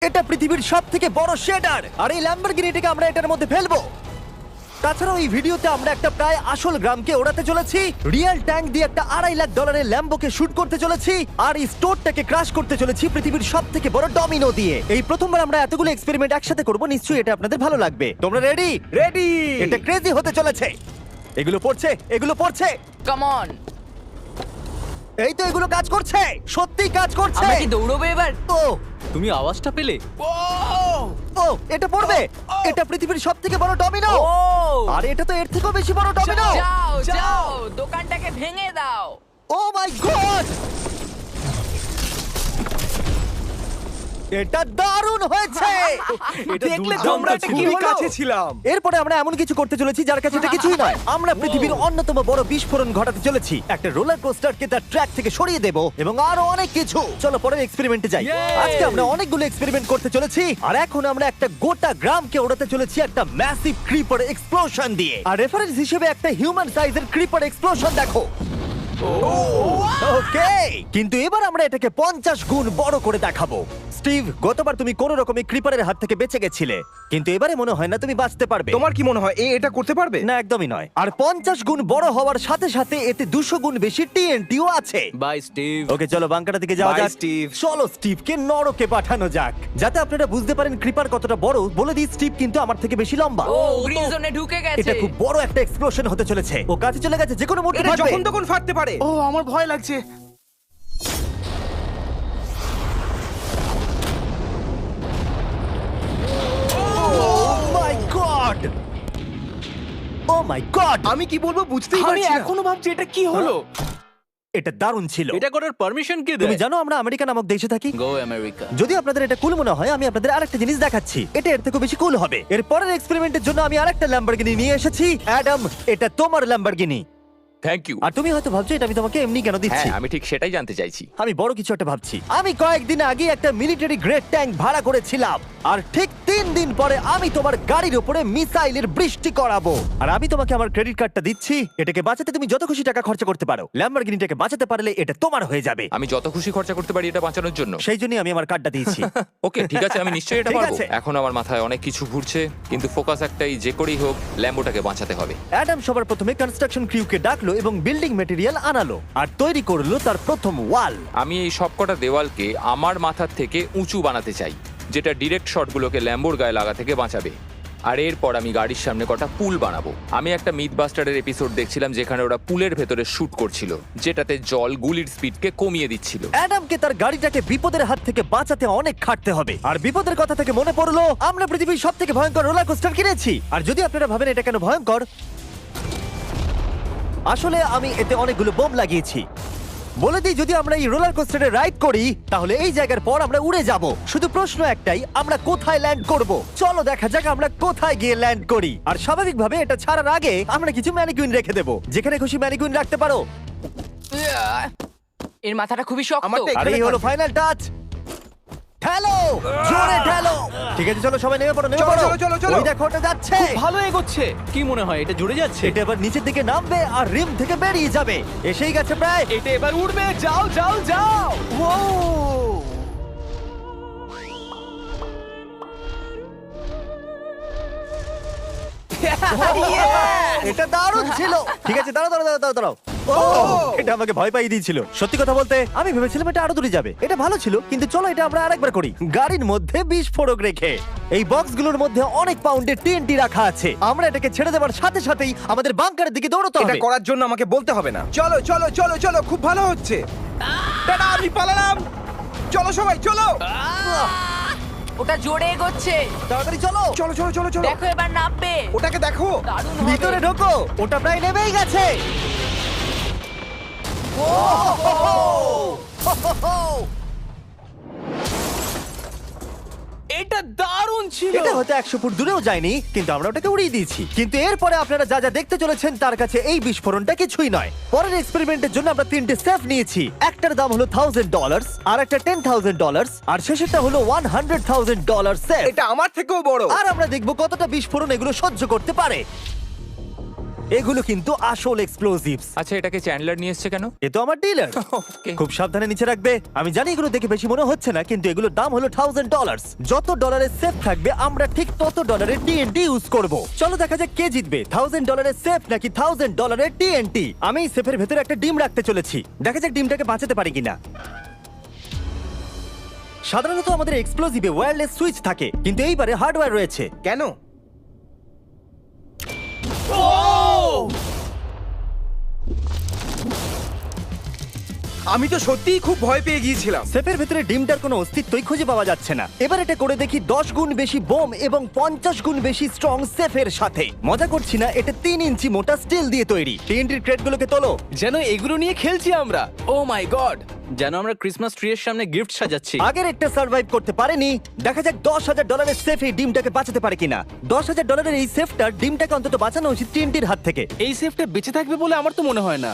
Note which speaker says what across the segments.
Speaker 1: এটা পৃথিবীর সবথেকে বড় শেডার, আর এই ল্যাম্বরগিনিটাকে আমরা এটার মধ্যে ফেলবো। তাছাড়াও এই ভিডিওতে আমরা একটা প্রায় আসল গ্রামকে ওড়াতে চলেছি, রিয়েল ট্যাঙ্ক দিয়ে একটা $2.5 লাখ ল্যাম্বোকে শুট করতে চলেছি, আর এই স্টোরটাকে ক্রাশ করতে চলেছি পৃথিবীর সবথেকে বড় ডমিনো দিয়ে। এই প্রথমবার আমরা এতগুলো এক্সপেরিমেন্ট একসাথে করব, নিশ্চয়ই এটা আপনাদের ভালো লাগবে। তোমরা রেডি?
Speaker 2: রেডি।
Speaker 1: এটা ক্রেজি হতে চলেছে। এগুলো পড়ছে, এগুলো পড়ছে।
Speaker 3: Come on.
Speaker 1: এই তো এগুলো কাজ করছে, সত্যি কাজ করছে।
Speaker 3: আমরা কি দৌড়বো এবার?
Speaker 1: ও
Speaker 4: তুমি আওয়াজটা পেলে?
Speaker 1: ও এটা পড়বে। এটা পৃথিবীর সবথেকে বড় ডমিনো।
Speaker 3: ও
Speaker 1: আর এটা তো এর থেকেও বেশি বড় ডমিনো।
Speaker 3: যাও যাও দোকানটাকে ভেঙে দাও।
Speaker 1: ও মাই গড, এটা দারুণ হয়েছে।
Speaker 2: দেখলে তোমরা এটা কি কাছে ছিলাম।
Speaker 1: এরপরে আমরা এমন কিছু করতে চলেছি যার কাছে এটা কিছুই নয়। আমরা পৃথিবীর অন্যতম বড় বিস্ফোরণ ঘটাতে চলেছি। একটা রোলার কোস্টারকে তার ট্র্যাক থেকে সরিয়ে দেব এবং আরো অনেক কিছু। চলো পরের এক্সপেরিমেন্টে যাই। আজকে আমরা অনেকগুলো এক্সপেরিমেন্ট করতে চলেছি, আর এখন আমরা একটা গোটা গ্রামকে ওড়াতে চলেছি একটা ম্যাসিভ ক্রিপার এক্সপ্লোশন দিয়ে। আর রেফারেন্স হিসেবে একটা হিউম্যান সাইজের ক্রিপার এক্সপ্লোশন দেখো। ওকে, কিন্তু এবার আমরা এটাকে 50 গুণ বড় করে দেখাবো। স্টিভ, গতবার তুমি কোন রকমে ক্রিপারের হাত থেকে বেঁচে গেছিলে, কিন্তু এবারে মনে হয় না তুমি বাঁচতে পারবে।
Speaker 2: তোমার কি মনে হয় এটা করতে পারবে?
Speaker 1: না, একদমই নয়। আর 50 গুণ বড় হওয়ার সাথে সাথে এতে 200 গুণ বেশি টিএনটিও আছে।
Speaker 4: Bye Steve.
Speaker 1: ওকে, চলো বাংকারের দিকে যাওয়া
Speaker 2: Bye,
Speaker 1: যাক।
Speaker 2: স্টিভ।
Speaker 1: চলো স্টিভকে নরকে পাঠানো যাক। যাতে আপনারা বুঝতে পারেন ক্রিপার কতটা বড়, বলে দিই স্টিভ কিন্তু আমার থেকে বেশি লম্বা।
Speaker 3: ও গ্রিন জোনে ঢুকে গেছে।
Speaker 1: এটা খুব বড় একটা এক্সপ্লোশন হতে চলেছে। ও কাছে চলে গেছে, যে কোনো মুহূর্তে
Speaker 2: এটা
Speaker 1: ফাটবে।
Speaker 2: যখন তখন ফাটতে পারে। ও আমার ভয় লাগছে।
Speaker 1: মাই গড, ও মাই গড,
Speaker 2: আমি কি বলবো বুঝতেই
Speaker 5: আমি
Speaker 2: পারছি না।
Speaker 5: এখনো ভাবছি এটা কি হলো।
Speaker 1: এটা দারুণ ছিল।
Speaker 4: এটা করার পারমিশন কে
Speaker 1: তুমি
Speaker 4: দেয়?
Speaker 1: জানো আমরা আমেরিকা নামক দেশে থাকি।
Speaker 4: গো আমেরিকা।
Speaker 1: যদি আপনাদের এটা কুল মনে হয়, আমি আপনাদের আরেকটা জিনিস দেখাচ্ছি। এটা এর থেকে বেশি কুল হবে। এর পরের এক্সপেরিমেন্টের জন্য আমি আরেকটা ল্যাম্বরগিনি নিয়ে এসেছি। অ্যাডাম, এটা তোমার ল্যাম্বরগিনি।
Speaker 6: Thank you.
Speaker 1: আর তুমি হয়তো ভাবছো এটা আমি তোমাকে এমনি কেন দিচ্ছি।
Speaker 6: হ্যাঁ, আমি ঠিক সেটাই জানতে চাইছি।
Speaker 1: আমি বড় কিছু একটা ভাবছি। আমি কয়েকদিন আগে একটা মিলিটারি গ্রেড ট্যাঙ্ক ভাড়া করেছিলাম, আর ঠিক 3 দিন পরে আমি তোমার গাড়ির উপরে মিসাইলের বৃষ্টি করাবো। আর আমি তোমাকে আমার ক্রেডিট কার্ডটা দিচ্ছি। এটাকে বাঁচাতে তুমি যত খুশি টাকা খরচা করতে পারো। ল্যাম্বরগিনিটাকে বাঁচাতে পারলে এটা তোমার হয়ে যাবে।
Speaker 6: আমি যত খুশি খরচা করতে পারি এটা বাঁচানোর জন্য।
Speaker 1: সেই জন্যই আমি আমার কার্ডটা দিয়েছি।
Speaker 6: ওকে, ঠিক আছে, আমি নিশ্চয়ই এটা
Speaker 1: ঠিক
Speaker 6: পারবো।
Speaker 1: আছে।
Speaker 6: এখন আমার মাথায় অনেক কিছু ঘুরছে, কিন্তু ফোকাস একটাই, যে করেই হোক ল্যাম্বোটাকে বাঁচাতে হবে।
Speaker 1: অ্যাডাম সবার প্রথমে কনস্ট্রাকশন ক্রিউকে ডাকলো এবং বিল্ডিং মেটেরিয়াল আনালো, আর তৈরি করলো তার প্রথম ওয়াল।
Speaker 6: আমি এই সবকটা দেওয়ালকে আমার মাথার থেকে উঁচু বানাতে চাই, যেটা ডিরেক্ট শটগুলোকে ল্যাম্বোর গায়ে লাগা থেকে বাঁচাবে। আর এরপর আমি গাড়ির সামনে কটা পুল বানাবো। আমি একটা মিথবাস্টারের এপিসোড দেখছিলাম যেখানে ওরা পুলের ভেতরে শুট করছিল, যেটাতে জল গুলির স্পিডকে কমিয়ে দিচ্ছিল।
Speaker 1: অ্যাডামকে তার গাড়িটাকে বিপদের হাত থেকে বাঁচাতে অনেক খাটতে হবে। আর বিপদের কথা থেকে মনে পড়লো, আমরা পৃথিবীর সবথেকে ভয়ঙ্কর রোলার কোস্টার কিনেছি। আর যদি আপনারা ভাবেন এটা কেন ভয়ঙ্কর, আসলে আমি এতে অনেকগুলো বোম লাগিয়েছি। বলে দিই, যদি আমরা এই রোলার কোস্টারে রাইড করি তাহলে এই জায়গার পর আমরা উড়ে যাব। শুধু প্রশ্ন একটাই, আমরা কোথায় ল্যান্ড করব? চলো দেখা যাক আমরা কোথায় গিয়ে ল্যান্ড করি। আর স্বাভাবিকভাবে এটা ছাড়ার আগে আমরা কিছু ম্যানিকুইন রেখে দেবো। যেখানে খুশি ম্যানিকুইন রাখতে পারো।
Speaker 3: এর মাথাটা খুবই শক্ত।
Speaker 2: আমারটা
Speaker 1: আর এই হলো ফাইনাল টাচ। ঠেলো, জোরে ঠেলো। ঠিক আছে, চলো সবাই নেমে পড়ো, নেমে
Speaker 2: চলো,
Speaker 1: পড়ো।
Speaker 2: চলো, চলো, চলো।
Speaker 1: ওই দেখো ওটা যাচ্ছে।
Speaker 4: ভালো এগোচ্ছে। কি মনে হয় এটা জুড়ে যাচ্ছে?
Speaker 1: এটা এবার নিচের দিকে নামবে আর রিম থেকে বেরিয়ে যাবে। এসেই গেছে প্রায়।
Speaker 5: এটা এবার উড়বে। যাও যাও যাও। ও
Speaker 1: এটা দারুণ ছিল। ঠিক আছে, দাঁড়াও দাঁড়াও দাঁড়াও দাঁড়াও। ও, এটা আমাকে ভয় পাইয়ে দিয়েছিল। সত্যি কথা বলতে আমি ভেবেছিলাম এটা আরো দূরে যাবে। এটা ভালো ছিল, কিন্তু চলো এটা আমরা আরেকবার করি। গাড়ির মধ্যে বিস্ফোরক রেখে। এই বক্সগুলোর মধ্যে অনেক পাউন্ডের টিএনটি রাখা আছে। আমরা এটাকে ছেড়ে দেওয়ার সাথে সাথেই আমাদের বাংকারের দিকে দৌড়তে
Speaker 2: এটা
Speaker 1: হবে।
Speaker 2: করার জন্য আমাকে বলতে হবে না। চলো চলো চলো চলো, খুব ভালো হচ্ছে। টাটা, আমি পালালাম। চলো সবাই চলো।
Speaker 3: ওটা জোরে এগোচ্ছে।
Speaker 1: তাড়াতাড়ি চলো।
Speaker 2: চলো চলো চলো চলো।
Speaker 3: দেখো এবার নামবে।
Speaker 2: ওটাকে দেখো।
Speaker 3: দারুণ হবে।
Speaker 1: ভিতরে ঢোকো, ওটা প্রায় নেমেই গেছে।
Speaker 5: এটা দারুণ ছিল।
Speaker 1: এটা হয়তো 100 ফুট দূরেও যায়নি, কিন্তু আমরা ওটাকে উড়িয়ে দিয়েছি। কিন্তু এরপরে আপনারা যা যা দেখতে চলেছেন তার কাছে এই বিস্ফোরণটা কিছুই নয়। পরের এক্সপেরিমেন্টের জন্য আমরা 3টে সেফ নিয়েছি। একটার দাম হলো $1000, আর একটা $10,000, আর শেষেরটা হলো $100,000 সেফ।
Speaker 2: এটা আমার থেকেও বড়।
Speaker 1: আর আমরা দেখবো কতটা বিস্ফোরণ এগুলো সহ্য করতে পারে। এগুলো কিন্তু আসল এক্সপ্লোসিভস।
Speaker 6: আচ্ছা, এটাকে চ্যান্ডলার নিয়ে এসছে কেন?
Speaker 1: এ তো আমার ডিলার।
Speaker 6: Okay.
Speaker 1: খুব সাবধানে নিচে রাখবে। আমি জানি এগুলো দেখে বেশি মনে হচ্ছে না, কিন্তু এগুলোর দাম হলো $1000। যত ডলারের সেফ থাকবে আমরা ঠিক তত ডলারের TNT ইউজ করব। চলো দেখা যাক কে জিতবে, $1000 সেফ নাকি $1000 TNT। আমি এই সেফের ভেতরে একটা ডিম রাখতে চলেছি, দেখা যাক ডিমটাকে বাঁচাতে পারি কিনা। সাধারণত আমাদের এক্সপ্লোসিভে ওয়্যারলেস সুইচ থাকে, কিন্তু এইবারে হার্ডওয়্যার রয়েছে।
Speaker 2: কেন? আমি তো সত্যিই খুব ভয় পেয়ে গিয়েছিলাম।
Speaker 1: সেফের ভেতরে ডিমটার কোনো অস্তিত্বই খুঁজে পাওয়া যাচ্ছে না। এবার এটা করে দেখি 10 গুণ বেশি বোম এবং 50 গুণ বেশি স্ট্রং সেফের সাথে। মজা করছি না, এটা 3 ইঞ্চি মোটা স্টিল দিয়ে তৈরি। TNT-র ক্রেটগুলোকে তোলো।
Speaker 5: যেন এগুলো নিয়ে খেলছি আমরা। ও মাই গড।
Speaker 4: যেন আমরা ক্রিসমাস ট্রি এর সামনে গিফট সাজাচ্ছি।
Speaker 1: আগের একটা সার্ভাইভ করতে পারেনি, দেখা যাক $10,000 সেফ এই ডিমটাকে বাঁচাতে পারে কিনা। $10,000 এই সেফটার ডিমটাকে অন্তত বাঁচানো উচিত TNT-র হাত থেকে।
Speaker 5: এই সেফটা বেঁচে থাকবে বলে আমার তো মনে হয় না।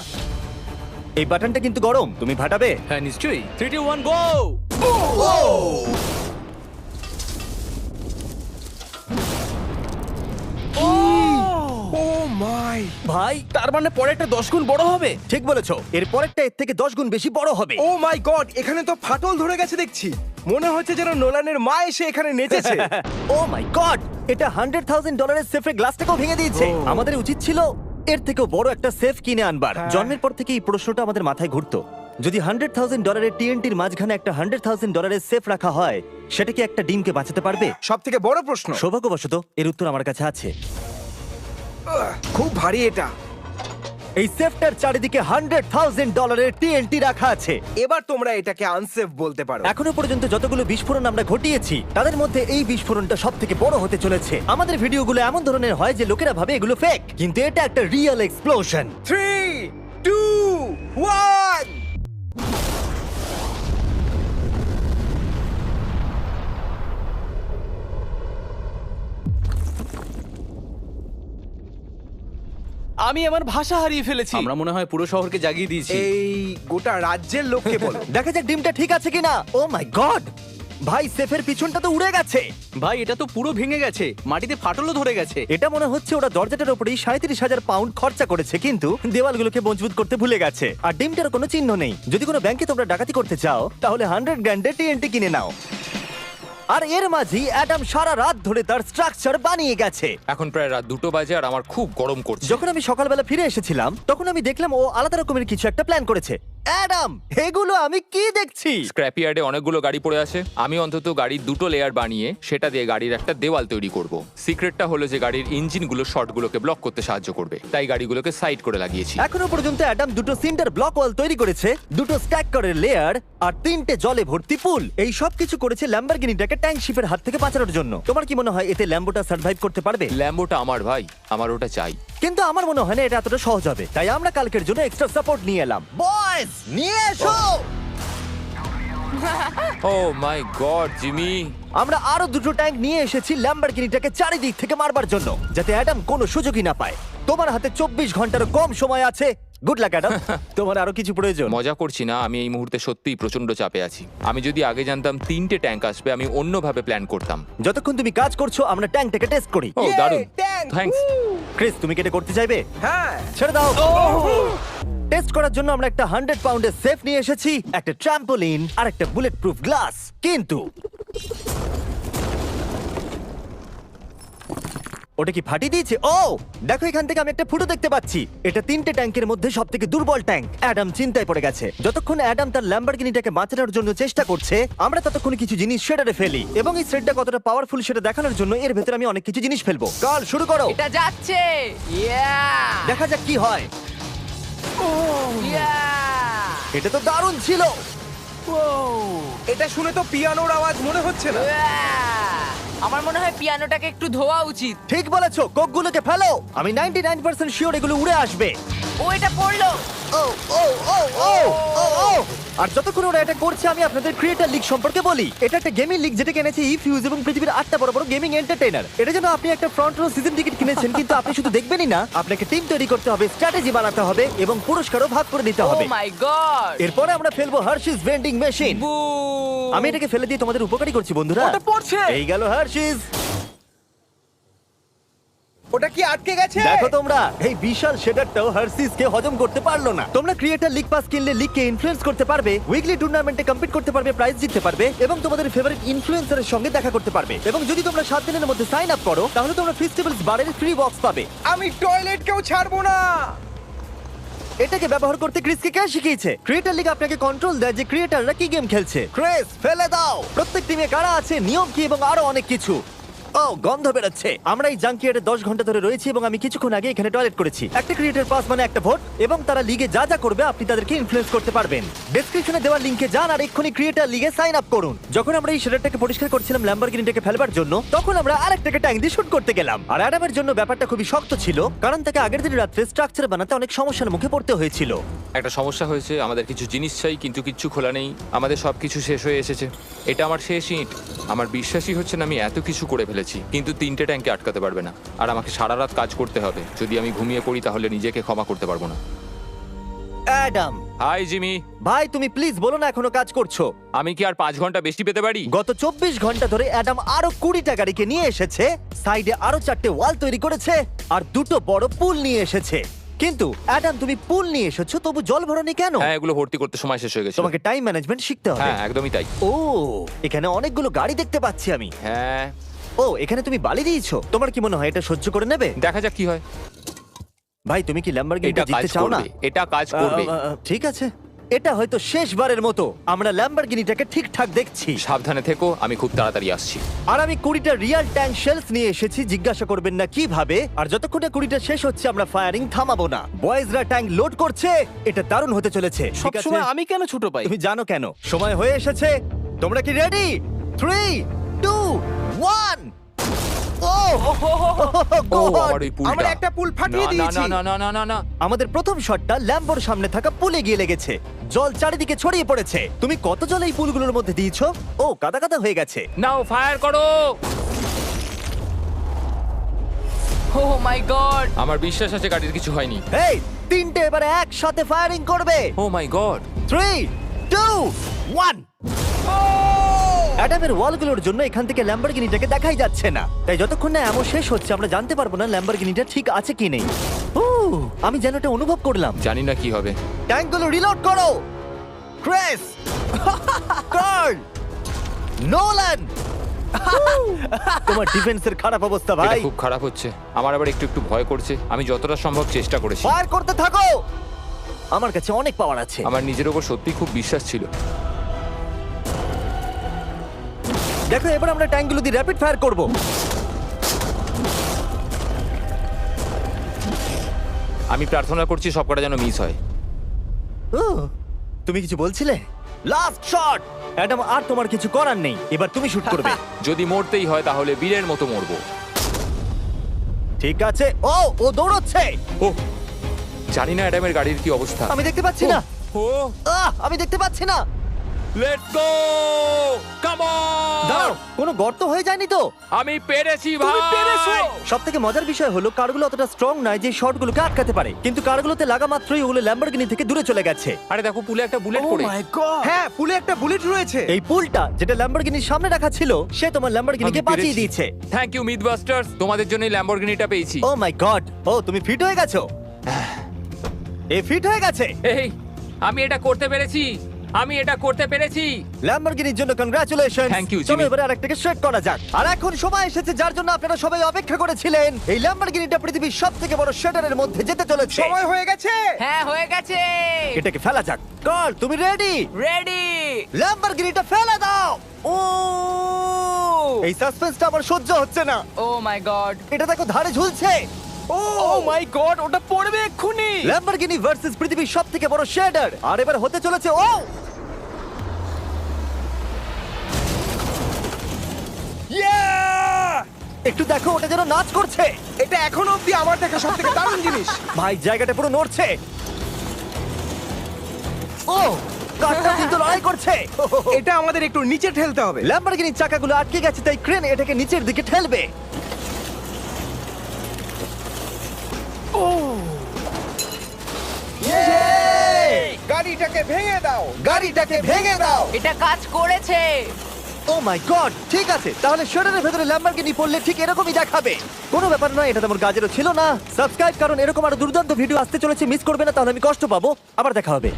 Speaker 1: এই বাটনটা কিন্তু গরম, তুমি ফাটাবে।
Speaker 4: হ্যাঁ নিশ্চয়ই। 3 2 1 গো।
Speaker 2: ও মাই!
Speaker 1: ভাই
Speaker 5: তার মানে পরে একটা 10 গুণ বড় হবে।
Speaker 1: ঠিক বলেছো, এর পরেরটা এর থেকে 10 গুণ বেশি বড় হবে।
Speaker 2: ও মাই গড! এখানে তো ফাটল ধরে গেছে দেখছি। মনে হচ্ছে যেন নোলানের মা এসে এখানে নেচেছে।
Speaker 1: ও মাই গড, এটা $100,000 সেফের গ্লাসটাকেও ভেঙে দিয়েছে। আমাদের উচিত ছিল এর থেকেও বড় একটা সেফ কিনে আনবার। জন্মের পর থেকে এই প্রশ্নটা আমাদের মাথায় ঘুরতো, যদি $100,000 TNT-র মাঝখানে একটা $100,000 সেফ রাখা হয়, সেটা কি একটা ডিমকে বাঁচাতে পারবে?
Speaker 2: সব থেকে বড় প্রশ্ন।
Speaker 1: সৌভাগ্যবশত এর উত্তর আমার কাছে আছে।
Speaker 2: খুব ভারী এটা।
Speaker 1: এই সেফটার চারিদিকে $100,000 TNT রাখা আছে।
Speaker 2: এবার তোমরা এটাকে আনসেফ বলতে পারো।
Speaker 1: এখনো পর্যন্ত যতগুলো বিস্ফোরণ আমরা ঘটিয়েছি তাদের মধ্যে এই বিস্ফোরণটা সব থেকে বড় হতে চলেছে। আমাদের ভিডিওগুলো এমন ধরনের হয় যে লোকেরা ভাবে এগুলো ফেক, কিন্তু এটা একটা রিয়েল এক্সপ্লোশন।
Speaker 2: 3 2 1
Speaker 5: আমি আমার ভাষা হারিয়ে ফেলেছি।
Speaker 4: আমরা মনে হয় পুরো শহরকে জাগিয়ে দিয়েছি।
Speaker 2: এই গোটা রাজ্যের লোককে বলো।
Speaker 1: দেখা যাক ডিমটা ঠিক আছে কিনা। ও মাই গড, ভাই সেফের পিছনটা তো উড়ে গেছে।
Speaker 4: ভাই এটা তো পুরো ভেঙে গেছে, মাটিতে ফাটলও ধরে গেছে।
Speaker 1: এটা মনে হচ্ছে ওরা দরজাটার উপরেই 37,000 পাউন্ড খরচা করেছে, কিন্তু দেওয়ালগুলোকে মজবুত করতে ভুলে গেছে। আর ডিমটার কোনো চিহ্ন নেই। যদি কোনো ব্যাংকে তোমরা ডাকাতি করতে চাও তাহলে 100 গ্র্যান্ডের TNT কিনে নাও। আর এর মাঝেই অ্যাডাম সারা রাত ধরে তার স্ট্রাকচার বানিয়ে গেছে।
Speaker 6: এখন প্রায় রাত 2টো বাজে আর আমার খুব গরম করছে।
Speaker 1: যখন আমি সকালবেলা ফিরে এসেছিলাম তখন আমি দেখলাম ও আলাদা রকমের কিছু একটা প্ল্যান করেছে। অ্যাডাম, এগুলো আমি কি দেখছি?
Speaker 6: স্ক্র্যাপ ইয়ার্ডে অনেকগুলো গাড়ি পড়ে আছে। আমি অন্তত গাড়ির 2টো লেয়ার বানিয়ে সেটা দিয়ে গাড়ির একটা দেওয়াল তৈরি করব। সিক্রেটটা হলো যে গাড়ির ইঞ্জিনগুলো শর্টগুলোকে ব্লক করতে সাহায্য করবে, তাই গাড়িগুলোকে সাইড করে লাগিয়েছি।
Speaker 1: এখনো পর্যন্ত অ্যাডাম 2টো সিন্টার ব্লক ওয়াল তৈরি করেছে, 2টো স্ট্যাক করের লেয়ার আর 3টে জলে ভর্তি পুল। এই সব কিছু করেছে ল্যাম্বরগিনিটাকে ট্যাঙ্ক শিপের হাত থেকে বাঁচানোর জন্য। তোমার কি মনে হয় এতে ল্যাম্বোটা সার্ভাইভ করতে পারবে?
Speaker 6: ল্যাম্বোটা আমার ভাই, আমার ওটা চাই।
Speaker 1: কিন্তু আমার মনে হয় না এটা এতটা সহজ হবে, তাই আমরা কালকের জন্য এক্সট্রা সাপোর্ট নিয়ে এলাম। বয়েজ, নিয়ে এসো।
Speaker 6: ও মাই গড জিমি,
Speaker 1: আমরা আরো 2টো ট্যাঙ্ক নিয়ে এসেছি ল্যাম্বরগিনিটাকে চারিদিক থেকে মারবার জন্য, যাতে অ্যাডাম কোনো সুযোগই না পায়। তোমার হাতে 24 ঘন্টার কম সময় আছে। Good luck Adam. তোমার আরো কিছু প্রয়োজন?
Speaker 6: মজা করছি না, আমি এই মুহূর্তে সত্যিই প্রচন্ড চাপে আছি। আমি যদি আগে জানতাম 3টে ট্যাঙ্ক আসবে, আমি অন্যভাবে প্ল্যান করতাম।
Speaker 1: যতক্ষণ তুমি কাজ করছো আমরা ট্যাঙ্কটাকে টেস্ট করি।
Speaker 6: ও
Speaker 2: Yay,
Speaker 6: দারুণ,
Speaker 2: tank!
Speaker 6: থ্যাঙ্কস।
Speaker 1: ক্রিস, তুমি কি এটা করতে চাইবে?
Speaker 2: হ্যাঁ।
Speaker 1: ছেড়ে দাও। টেস্ট করার জন্য আমরা একটা 100 পাউন্ডের সেফ নিয়ে এসেছি, একটা ট্রাম্পোলিন আর একটা বুলেট প্রুফ গ্লাস। কিন্তু ওটা কি ফাটিয়ে দিয়েছে? ও দেখো, এখান থেকে আমি একটা ফুটো দেখতে পাচ্ছি। এটা 3টে ট্যাঙ্কের মধ্যে সবথেকে দুর্বল ট্যাঙ্ক। অ্যাডাম চিন্তায় পড়ে গেছে। যতক্ষণ অ্যাডাম তার ল্যাম্বরগিনিটাকে বাঁচানোর জন্য চেষ্টা করছে, আমরা ততক্ষণ কিছু জিনিস শেডারে ফেলি, এবং এই শেডটা কতটা পাওয়ারফুল সেটা দেখানোর জন্য এর ভেতরে আমি অনেক কিছু জিনিস ফেলবো। কাল শুরু করো।
Speaker 3: এটা যাচ্ছে। ইয়া!
Speaker 1: দেখা যাক কি হয়।
Speaker 3: ইয়া!
Speaker 1: এটা তো দারুণ ছিল।
Speaker 2: এটা শুনে তো পিয়ানোর আওয়াজ মনে হচ্ছে না।
Speaker 3: ইয়া! আমার মনে হয় পিয়ানোটাকে একটু ধোয়া উচিত।
Speaker 1: ঠিক বলেছো, কোকগুলোকে ফেলো। আমি 99% শিওর এগুলো উড়ে আসবে।
Speaker 3: ও এটা পড়লো।
Speaker 1: ও ও ও ও ও ও। আর যতক্ষণ ওরা এটা করছে আমি আপনাদের ক্রিয়েটর লিগ সম্পর্কে বলি। এটা একটা গেমিং লিগ যেটা কিনেছে ইফিউজ এবং পৃথিবীর 8টা বড় বড় গেমিং এন্টারটেইনার। এটা যেন আপনি একটা ফ্রন্ট রো সিজন টিকিট কিনেছেন, কিন্তু আপনি শুধু দেখবেনই না, আপনাকে টিম তৈরি করতে হবে, স্ট্র্যাটেজি বানাতে হবে এবং পুরস্কারও ভাগ করে নিতে
Speaker 3: ও
Speaker 1: হবে।
Speaker 3: মাই গড!
Speaker 1: এরপরে আমরা ফেলবো হার্শিস ভেন্ডিং মেশিন।
Speaker 3: বু!
Speaker 1: আমি এটাকে ফেলে দিয়ে তোমাদের উপকারী করছি বন্ধুরা।
Speaker 5: ওটা পড়ছে।
Speaker 1: এই গেল হার্শিস।
Speaker 2: ওটা কি আটকে গেছে?
Speaker 1: দেখো তোমরা, এই বিশাল শেডারটাও হার্সিস কে হজম করতে পারলো না। তোমরা ক্রিয়েটার লিগ পাস কিনলে লিগ কে ইনফ্লুয়েন্স করতে পারবে, উইকলি টুর্নামেন্টে কম্পিট করতে পারবে, প্রাইজ জিততে পারবে এবং তোমাদের ফেভারিট ইনফ্লুয়েন্সারের সঙ্গে দেখা করতে পারবে। এবং যদি তোমরা 7 দিনের মধ্যে সাইন আপ করো তাহলে তোমরা ফেস্টিভ্যালস বারের ফ্রি বক্স পাবে।
Speaker 2: আমি টয়লেট কেউ ছাড়বো না।
Speaker 1: এটাকে ব্যবহার করতে ক্রিসকে কে শিখিয়েছে? ক্রিয়েটার লিগ আপনাকে কন্ট্রোল দেয় যে ক্রিয়েটাররা কি গেম খেলছে। ক্রিস, ফেলে দাও। প্রত্যেক টিমে কারা আছে, নিয়ম কি এবং আরো অনেক কিছু। ও, গন্ধ বেরোচ্ছে। আমরা এই জাঙ্কিয়ার্ডে 10 ঘন্টা ধরে রয়েছি এবং আমি কিছুক্ষণ আগে এখানে টয়লেট করেছি। একটা ক্রিয়েটার পাস মানে একটা ভোট এবং তারা লিগে যা যা করবে আপনি তাদেরকে ইনফ্লুয়েন্স করতে পারবেন। ডেসক্রিপশনে দেওয়া লিংকে যান আর এক্ষুনি ক্রিয়েটার লিগে সাইন আপ করুন। যখন আমরা এই শেডারটাকে পরিষ্কার করছিলাম ল্যাম্বরগিনিটাকে ফেলবার জন্য, তখন আমরা আরেকটাকে ট্যাঙ্ক দিয়ে শুট করতে গেলাম। আর অ্যাডামের জন্য ব্যাপারটা খুবই শক্ত ছিল, কারণ তাকে আগের দিন রাত্রে স্ট্রাকচার বানাতে অনেক সমস্যার মুখে পড়তে হয়েছিল।
Speaker 6: একটা সমস্যা হয়েছে, আমাদের কিছু জিনিস চাই কিন্তু কিচ্ছু খোলা নেই। আমাদের সবকিছু শেষ হয়ে এসেছে। এটা আমার শেষ ইট। আমার বিশ্বাসই হচ্ছে না আমি এত কিছু করে ফেলেছি, কিন্তু 3টে ট্যাঙ্কে আটকাতে পারবে না। আর আমাকে সারা রাত কাজ করতে হবে। যদি আমি ঘুমিয়ে পড়ি তাহলে নিজেকে ক্ষমা করতে পারবো না।
Speaker 1: অ্যাডাম
Speaker 6: হাই জিমি,
Speaker 1: ভাই, তুমি প্লিজ বলো না এখনো কাজ করছো।
Speaker 6: আমি কি আর 5 ঘন্টা বেশি পেতে পারি?
Speaker 1: গত 24 ঘন্টা ধরে অ্যাডাম আরো 20টা গাড়িকে নিয়ে এসেছে, সাইডে আরো 4টে ওয়াল তৈরি করেছে আর 2টো বড় পুল নিয়ে এসেছে। কিন্তু অ্যাডাম, তুমি পুল নিয়ে এসেছো তবু জল ভরনি কেন?
Speaker 6: হ্যাঁ, এগুলো ভর্তি করতে সময় শেষ হয়ে গেছে।
Speaker 1: তোমাকে টাইম ম্যানেজমেন্ট শিখতে হবে।
Speaker 6: হ্যাঁ, একদমই তাই।
Speaker 1: ও, এখানে অনেকগুলো গাড়ি দেখতে পাচ্ছি আমি।
Speaker 6: হ্যাঁ,
Speaker 1: ও, এখানে তুমি বালি দিয়েছো। তোমার কি মনে হয় এটা সহ্য করে নেবে?
Speaker 6: দেখা যাক কি হয়।
Speaker 1: ভাই, তুমি কি ল্যাম্বরগিনিটা
Speaker 6: এটা কাজ
Speaker 1: জিততে চাও না?
Speaker 6: করবে, এটা কাজ করবে।
Speaker 1: ঠিক আছে, এটা হয়তো শেষবারের মতো আমরা ল্যাম্বরগিনিটাকে ঠিকঠাক দেখছি।
Speaker 6: সাবধানে থেকো, আমি খুব তাড়াতাড়ি আসছি।
Speaker 1: আর আমি 20টা রিয়েল ট্যাঙ্ক শেলস নিয়ে এসেছি। জিজ্ঞাসা করবেন না কিভাবে। আর যতক্ষণ না 20টা শেষ হচ্ছে আমরা ফায়ারিং থামাবো না। বয়েজরা ট্যাঙ্ক লোড করছে। এটা দারুণ হতে চলেছে। ঠিক আছে,
Speaker 5: সবসময় আমি কেন ছোট পাই?
Speaker 1: তুমি জানো কেন। সময় হয়ে এসেছে। তোমরা কি রেডি? 3, 2, 1। ও,
Speaker 6: ও,
Speaker 1: God!
Speaker 6: আমার ওই পুলটা।
Speaker 2: আমরা একটা পুল ফাটিয়ে
Speaker 6: না,
Speaker 2: দিয়েছি।
Speaker 6: না, না, না, না, না, না।
Speaker 1: আমাদের প্রথম শটটা ল্যাম্বোর সামনে থাকা পুলে গিয়ে লেগেছে। জল চারিদিকে ছড়িয়ে পড়েছে। তুমি কত জল এই পুলগুলোর মধ্যে দিয়েছো? ও, কাদা কাদা হয়ে গেছে।
Speaker 6: নাও, ফায়ার করো।
Speaker 3: ও মাই গড!
Speaker 6: আমার বিশ্বাস আছে গাড়ির কিছু হয়নি।
Speaker 1: এই, 3টে এবারে একসাথে ফায়ারিং করবে।
Speaker 6: ও মাই গড।
Speaker 1: 3, 2, 1। অ্যাডামের ওয়ালগুলোর জন্য এখান থেকে ল্যাম্বরগিনিটাকে দেখাই যাচ্ছে না। তাই যতক্ষণ না এমন শেষ হচ্ছে আমরা জানতে পারবো না ল্যাম্বরগিনিটা ঠিক আছে কি নেই। আমি যেন এটা অনুভব করলাম।
Speaker 6: জানি না কি হবে।
Speaker 1: ট্যাঙ্কগুলো রিলোড করো। Cress, Carl, Nolan. তোমার ডিফেন্সের খারাপ অবস্থা
Speaker 6: এটা
Speaker 1: ভাই।
Speaker 6: খুব খারাপ হচ্ছে। আমার আবার একটু একটু ভয় করছে। আমি যতটা সম্ভব চেষ্টা করেছি।
Speaker 1: ফায়ার করতে থাকো। আমার কাছে অনেক পাওয়ার আছে।
Speaker 6: আমার নিজের ওপর সত্যি খুব বিশ্বাস ছিল।
Speaker 1: দেখো, এবার আমরা ট্যাঙ্কগুলো দিয়ে র্যাপিড ফায়ার করব।
Speaker 6: আমি প্রার্থনা করছি সবকটা যেন মিস হয়।
Speaker 1: ও, তুমি কিছু বলছিলে? Last shot. অ্যাডাম, আর তোমার কিছু করার নেই। এবার তুমি শুট করবে।
Speaker 6: যদি মরতেই হয় তাহলে বীরের মতো মরবো।
Speaker 1: ঠিক আছে। ও, ও দৌড়চ্ছে।
Speaker 6: ও, জানি না অ্যাডামের গাড়ির কি অবস্থা।
Speaker 1: আমি দেখতে পাচ্ছি না।
Speaker 6: ও,
Speaker 1: আমি দেখতে পাচ্ছি না।
Speaker 6: Let's go, come on.
Speaker 1: দাঁড়াও, কোনো গর্ত হয়ে যায়নি তো?
Speaker 6: আমি পেরেছি ভাই।
Speaker 1: সব থেকে মজার বিষয় হলো কারগুলো অতটা স্ট্রং নয় যে শটগুলোকে আটকাতে পারে, কিন্তু কারগুলোতে লাগা মাত্রই ওগুলো ল্যাম্বরগিনি থেকে দূরে চলে গেছে।
Speaker 6: আরে দেখো, পুলে একটা বুলেট
Speaker 5: ও
Speaker 6: পড়ে।
Speaker 5: মাই গড!
Speaker 2: হ্যাঁ, পুলে একটা বুলেট রয়েছে।
Speaker 1: এই পুলটা যেটা ল্যাম্বরগিনির সামনে রাখা ছিল, সে তোমার ল্যাম্বরগিনিকে
Speaker 6: আমি পেরেছি।
Speaker 1: বাঁচিয়ে দিয়েছে।
Speaker 6: থ্যাংক ইউ মিথবাস্টার্স, তোমাদের জন্যই ল্যাম্বরগিনিটা পেয়েছি।
Speaker 1: ও মাই গড! ও, তুমি ফিট হয়ে গেছো। এই ফিট হয়ে গেছে।
Speaker 6: এই, আমি এটা করতে পেরেছি। আমি এটা করতে পেরেছি।
Speaker 1: ল্যাম্বরগিনির জন্য কংগ্রাচুলেশন।
Speaker 6: Thank you,
Speaker 1: চলো
Speaker 6: Jimmy.
Speaker 1: এবারে আরেকটাকে সেট করা যাক। আর এখন সময় এসেছে যার জন্য আপনারা সবাই অপেক্ষা করেছিলেন। এই ল্যাম্বরগিনিটা পৃথিবীর সবথেকে বড় শেডারের মধ্যে যেতে চলেছে।
Speaker 2: সময় হয়ে গেছে।
Speaker 3: হ্যাঁ, হয়ে গেছে।
Speaker 1: এটাকে ফেলা যাক। কার্ল, তুমি রেডি?
Speaker 3: রেডি।
Speaker 1: ল্যাম্বরগিনিটা ফেলে দাও। ও, এই সাসপেন্সটা আমার সহ্য হচ্ছে না।
Speaker 3: ও মাই গড!
Speaker 1: এটা দেখো ধারে ঝুলছে।
Speaker 5: ও মাই গড, ওটা পড়বে এক্ষুনি।
Speaker 1: ল্যাম্বরগিনি ভার্সেস পৃথিবীর সবথেকে বড় শেডার। আর এবার হতে চলেছে ও,
Speaker 2: Yeah!
Speaker 1: একটু দেখো, ওটা যেন নাচ করছে।
Speaker 2: এটা এখনো অব্দি আমার দেখা সবথেকে দারুণ জিনিস।
Speaker 1: ভাই, জায়গাটা পুরো নড়ছে। ও, কারটা কিন্তু লড়াই করছে।
Speaker 2: এটা আমাদের একটু নিচে ঠেলতে হবে।
Speaker 1: ল্যাম্বরগিনির চাকাগুলো আটকে গেছে, তাই ক্রেন এটাকে নিচের দিকে ঠেলবে।
Speaker 2: গাড়িটাকে ভেঙে দাও।
Speaker 1: গাড়িটাকে ভেঙে দাও।
Speaker 3: এটা কাজ করেছে।
Speaker 1: ও মাই গড, ঠিক আছে, তাহলে শাটারের ভেতরে ল্যাম্বরগিনি পড়লে ঠিক এরকমই দেখাবে। কোনো ব্যাপার নয়, এটা তেমন কাজেরও ছিল না। সাবস্ক্রাইব, কারণ এরকম আরো দুর্দান্ত ভিডিও আসতে চলেছে, মিস করবে না, তাহলে আমি কষ্ট পাবো। আবার দেখা হবে।